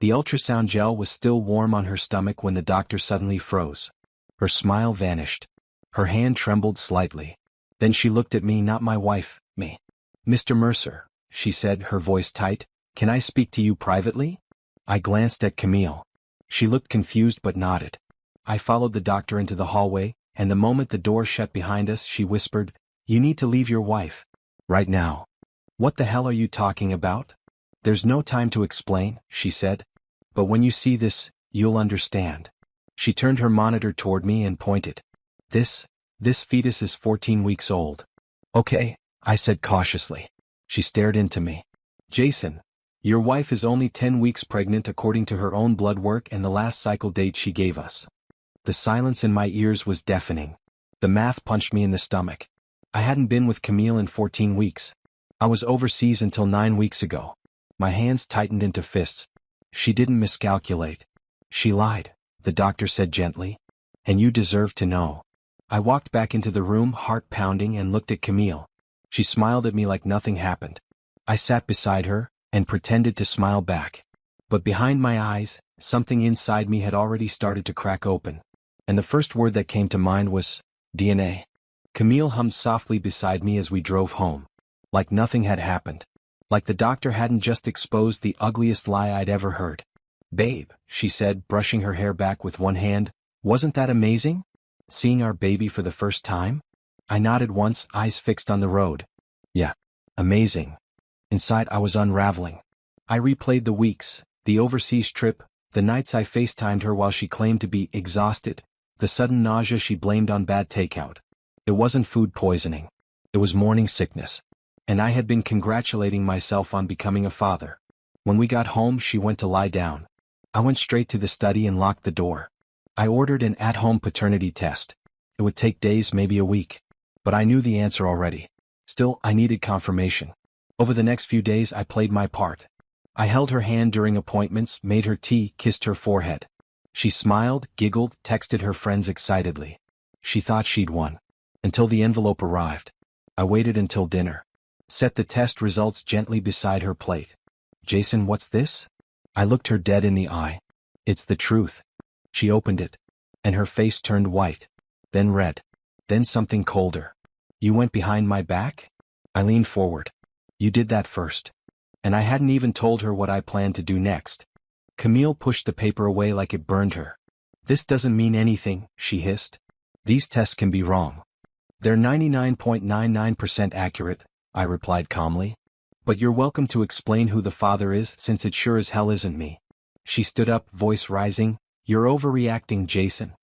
The ultrasound gel was still warm on her stomach when the doctor suddenly froze. Her smile vanished. Her hand trembled slightly. Then she looked at me, not my wife, me. "Mr. Mercer," she said, her voice tight, "can I speak to you privately?" I glanced at Camille. She looked confused but nodded. I followed the doctor into the hallway, and the moment the door shut behind us, she whispered, "You need to leave your wife. Right now." "What the hell are you talking about?" "There's no time to explain," she said. "But when you see this, you'll understand." She turned her monitor toward me and pointed. This fetus is 14 weeks old." "Okay," I said cautiously. She stared into me. "Jason, your wife is only 10 weeks pregnant according to her own blood work and the last cycle date she gave us." The silence in my ears was deafening. The math punched me in the stomach. I hadn't been with Camille in 14 weeks. I was overseas until 9 weeks ago. My hands tightened into fists. "She didn't miscalculate. She lied," the doctor said gently. "And you deserve to know." I walked back into the room, heart pounding, and looked at Camille. She smiled at me like nothing happened. I sat beside her and pretended to smile back. But behind my eyes, something inside me had already started to crack open. And the first word that came to mind was DNA. Camille hummed softly beside me as we drove home. Like nothing had happened. Like the doctor hadn't just exposed the ugliest lie I'd ever heard. "Babe," she said, brushing her hair back with one hand, "wasn't that amazing? Seeing our baby for the first time?" I nodded once, eyes fixed on the road. "Yeah. Amazing." Inside I was unraveling. I replayed the weeks, the overseas trip, the nights I FaceTimed her while she claimed to be exhausted, the sudden nausea she blamed on bad takeout. It wasn't food poisoning. It was morning sickness. And I had been congratulating myself on becoming a father. When we got home, she went to lie down. I went straight to the study and locked the door. I ordered an at-home paternity test. It would take days, maybe a week. But I knew the answer already. Still, I needed confirmation. Over the next few days, I played my part. I held her hand during appointments, made her tea, kissed her forehead. She smiled, giggled, texted her friends excitedly. She thought she'd won. Until the envelope arrived. I waited until dinner. Set the test results gently beside her plate. "Jason, what's this?" I looked her dead in the eye. "It's the truth." She opened it. And her face turned white. Then red. Then something colder. "You went behind my back?" I leaned forward. "You did that first." And I hadn't even told her what I planned to do next. Camille pushed the paper away like it burned her. "This doesn't mean anything," she hissed. "These tests can be wrong." "They're 99.99% accurate," I replied calmly. "But you're welcome to explain who the father is, since it sure as hell isn't me." She stood up, voice rising. "You're overreacting, Jason."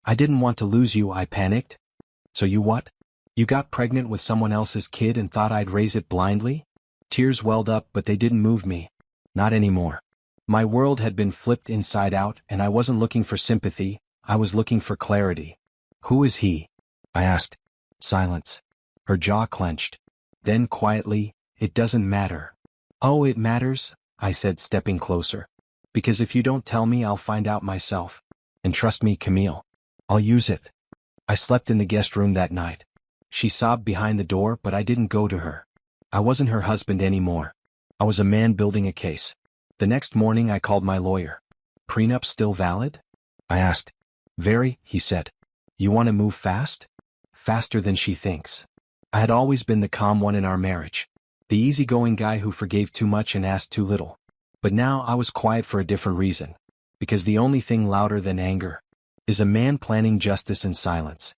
"I didn't want to lose you," I panicked. "So you what? You got pregnant with someone else's kid and thought I'd raise it blindly?" Tears welled up, but they didn't move me. Not anymore. My world had been flipped inside out, and I wasn't looking for sympathy, I was looking for clarity. "Who is he?" I asked. Silence. Her jaw clenched. Then quietly, "It doesn't matter." "Oh, it matters," I said, stepping closer. "Because if you don't tell me, I'll find out myself. And trust me, Camille, I'll use it." I slept in the guest room that night. She sobbed behind the door, but I didn't go to her. I wasn't her husband anymore. I was a man building a case. The next morning I called my lawyer. "Prenup still valid?" I asked. "Very," he said. "You want to move fast?" "Faster than she thinks." I had always been the calm one in our marriage. The easygoing guy who forgave too much and asked too little. But now I was quiet for a different reason. Because the only thing louder than anger is a man planning justice in silence.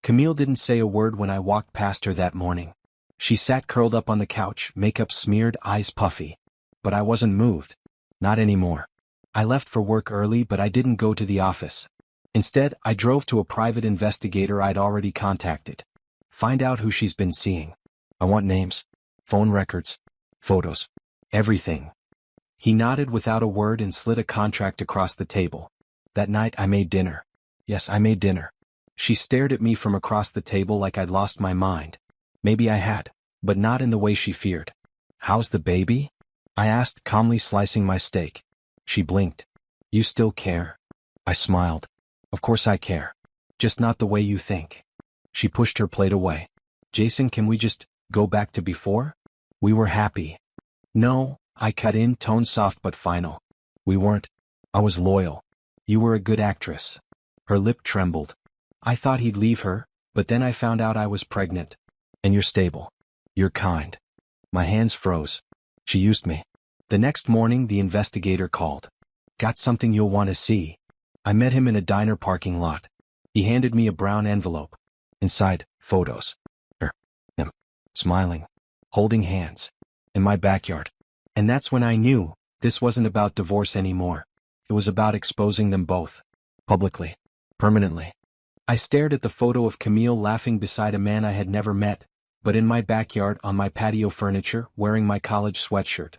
Camille didn't say a word when I walked past her that morning. She sat curled up on the couch, makeup smeared, eyes puffy. But I wasn't moved. Not anymore. I left for work early, but I didn't go to the office. Instead, I drove to a private investigator I'd already contacted. Find out who she's been seeing. I want names, phone records, photos, everything. He nodded without a word and slid a contract across the table. That night I made dinner. Yes, I made dinner. She stared at me from across the table like I'd lost my mind. Maybe I had, but not in the way she feared. "How's the baby?" I asked, calmly slicing my steak. She blinked. "You still care?" I smiled. "Of course I care. Just not the way you think." She pushed her plate away. "Jason, can we just go back to before? We were happy." "No," I cut in, tone soft but final. "We weren't. I was loyal. You were a good actress. Her lip trembled. I thought he'd leave her, but then I found out I was pregnant. And you're stable. You're kind. My hands froze. She used me. The next morning the investigator called. Got something you'll want to see. I met him in a diner parking lot. He handed me a brown envelope. Inside, photos. Him. Smiling. Holding hands. In my backyard. And that's when I knew, this wasn't about divorce anymore. It was about exposing them both. Publicly. Permanently. I stared at the photo of Camille laughing beside a man I had never met, but in my backyard on my patio furniture, wearing my college sweatshirt.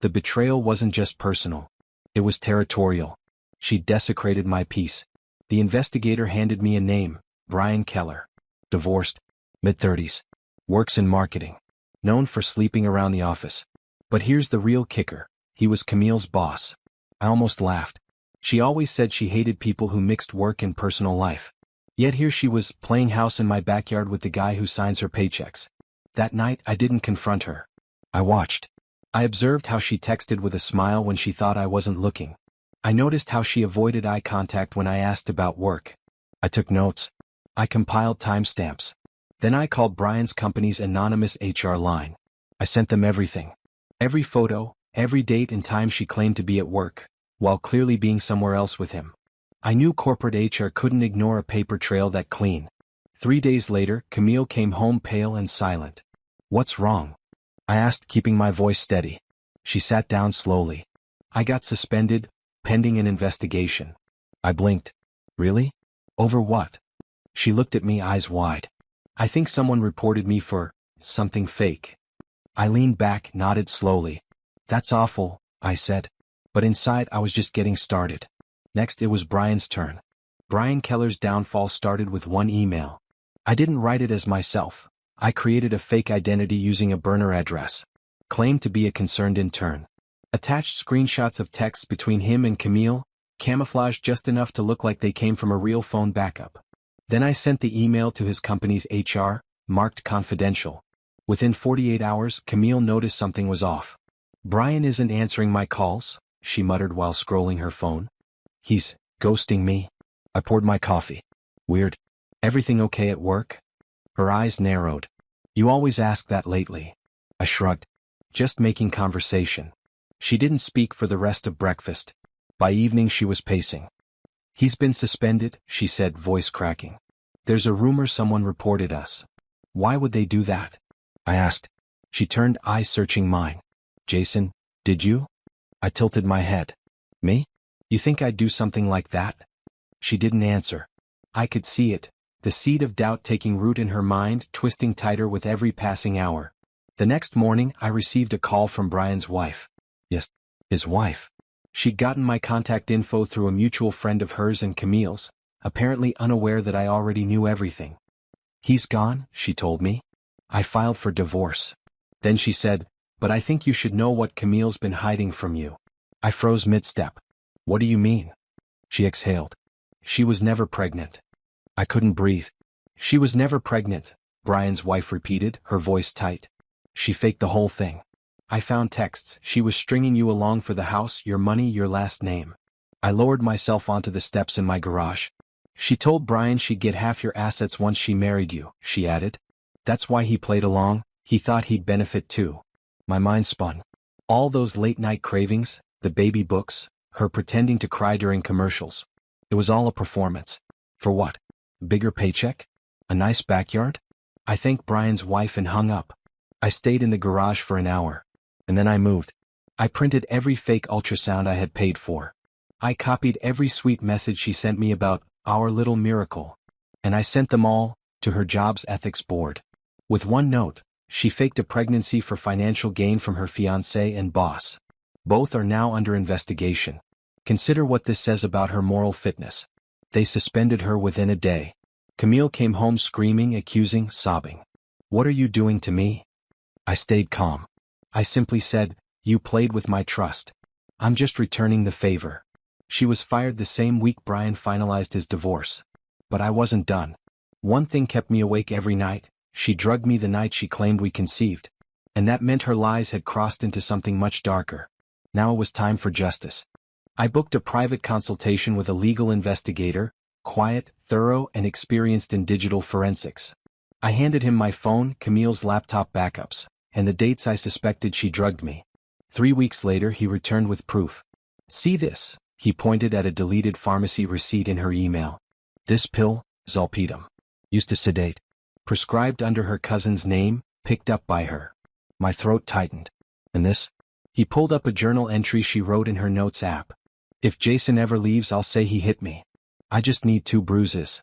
The betrayal wasn't just personal. It was territorial. She desecrated my peace. The investigator handed me a name, Brian Keller. Divorced. Mid-30s. Works in marketing. Known for sleeping around the office. But here's the real kicker. He was Camille's boss. I almost laughed. She always said she hated people who mixed work and personal life. Yet here she was, playing house in my backyard with the guy who signs her paychecks. That night I didn't confront her. I watched. I observed how she texted with a smile when she thought I wasn't looking. I noticed how she avoided eye contact when I asked about work. I took notes. I compiled timestamps. Then I called Brian's company's anonymous HR line. I sent them everything. Every photo, every date and time she claimed to be at work, while clearly being somewhere else with him. I knew corporate HR couldn't ignore a paper trail that clean. 3 days later, Camille came home pale and silent. What's wrong? I asked, keeping my voice steady. She sat down slowly. I got suspended, pending an investigation. I blinked. Really? Over what? She looked at me, eyes wide. I think someone reported me for something fake. I leaned back, nodded slowly. That's awful, I said. But inside I was just getting started. Next it was Brian's turn. Brian Keller's downfall started with one email. I didn't write it as myself. I created a fake identity using a burner address. Claimed to be a concerned intern. Attached screenshots of texts between him and Camille, camouflaged just enough to look like they came from a real phone backup. Then I sent the email to his company's HR, marked confidential. Within 48 hours, Camille noticed something was off. Brian isn't answering my calls, she muttered while scrolling her phone. He's ghosting me. I poured my coffee. Weird. Everything okay at work? Her eyes narrowed. You always ask that lately. I shrugged. Just making conversation. She didn't speak for the rest of breakfast. By evening she was pacing. He's been suspended, she said, voice cracking. There's a rumor someone reported us. Why would they do that? I asked. She turned, eyes searching mine. Jason, did you? I tilted my head. Me? You think I'd do something like that? She didn't answer. I could see it, the seed of doubt taking root in her mind, twisting tighter with every passing hour. The next morning I received a call from Brian's wife. Yes, his wife. She'd gotten my contact info through a mutual friend of hers and Camille's, apparently unaware that I already knew everything. He's gone, she told me. I filed for divorce. Then she said, but I think you should know what Camille's been hiding from you. I froze mid-step. What do you mean? She exhaled. She was never pregnant. I couldn't breathe. She was never pregnant, Brian's wife repeated, her voice tight. She faked the whole thing. I found texts. She was stringing you along for the house, your money, your last name. I lowered myself onto the steps in my garage. She told Brian she'd get half your assets once she married you, she added. That's why he played along. He thought he'd benefit too. My mind spun. All those late-night cravings, the baby books, her pretending to cry during commercials. It was all a performance. For what? A bigger paycheck? A nice backyard? I thanked Brian's wife and hung up. I stayed in the garage for an hour. And then I moved. I printed every fake ultrasound I had paid for. I copied every sweet message she sent me about our little miracle. And I sent them all to her job's ethics board. With one note, she faked a pregnancy for financial gain from her fiancé and boss. Both are now under investigation. Consider what this says about her moral fitness. They suspended her within a day. Camille came home screaming, accusing, sobbing. What are you doing to me? I stayed calm. I simply said, you played with my trust. I'm just returning the favor. She was fired the same week Brian finalized his divorce. But I wasn't done. One thing kept me awake every night. She drugged me the night she claimed we conceived. And that meant her lies had crossed into something much darker. Now it was time for justice. I booked a private consultation with a legal investigator, quiet, thorough, and experienced in digital forensics. I handed him my phone, Camille's laptop backups, and the dates I suspected she drugged me. 3 weeks later he returned with proof. See this? He pointed at a deleted pharmacy receipt in her email. This pill, zolpidem. Used to sedate. Prescribed under her cousin's name, picked up by her. My throat tightened. And this? He pulled up a journal entry she wrote in her notes app. If Jason ever leaves, I'll say he hit me. I just need 2 bruises.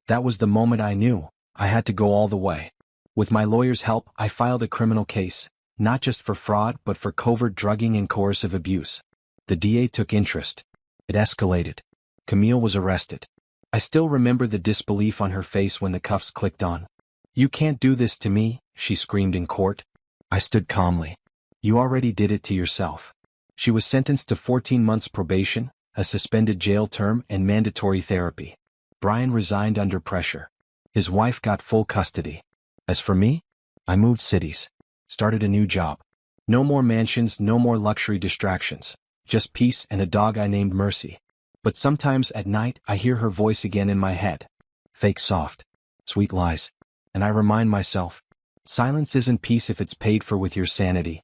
That was the moment I knew I had to go all the way. With my lawyer's help, I filed a criminal case, not just for fraud but for covert drugging and coercive abuse. The DA took interest. It escalated. Camille was arrested. I still remember the disbelief on her face when the cuffs clicked on. You can't do this to me, she screamed in court. I stood calmly. You already did it to yourself. She was sentenced to 14 months probation, a suspended jail term, and mandatory therapy. Brian resigned under pressure. His wife got full custody. As for me, I moved cities. Started a new job. No more mansions, no more luxury distractions. Just peace and a dog I named Mercy. But sometimes at night I hear her voice again in my head. Fake soft. Sweet lies. And I remind myself, silence isn't peace if it's paid for with your sanity.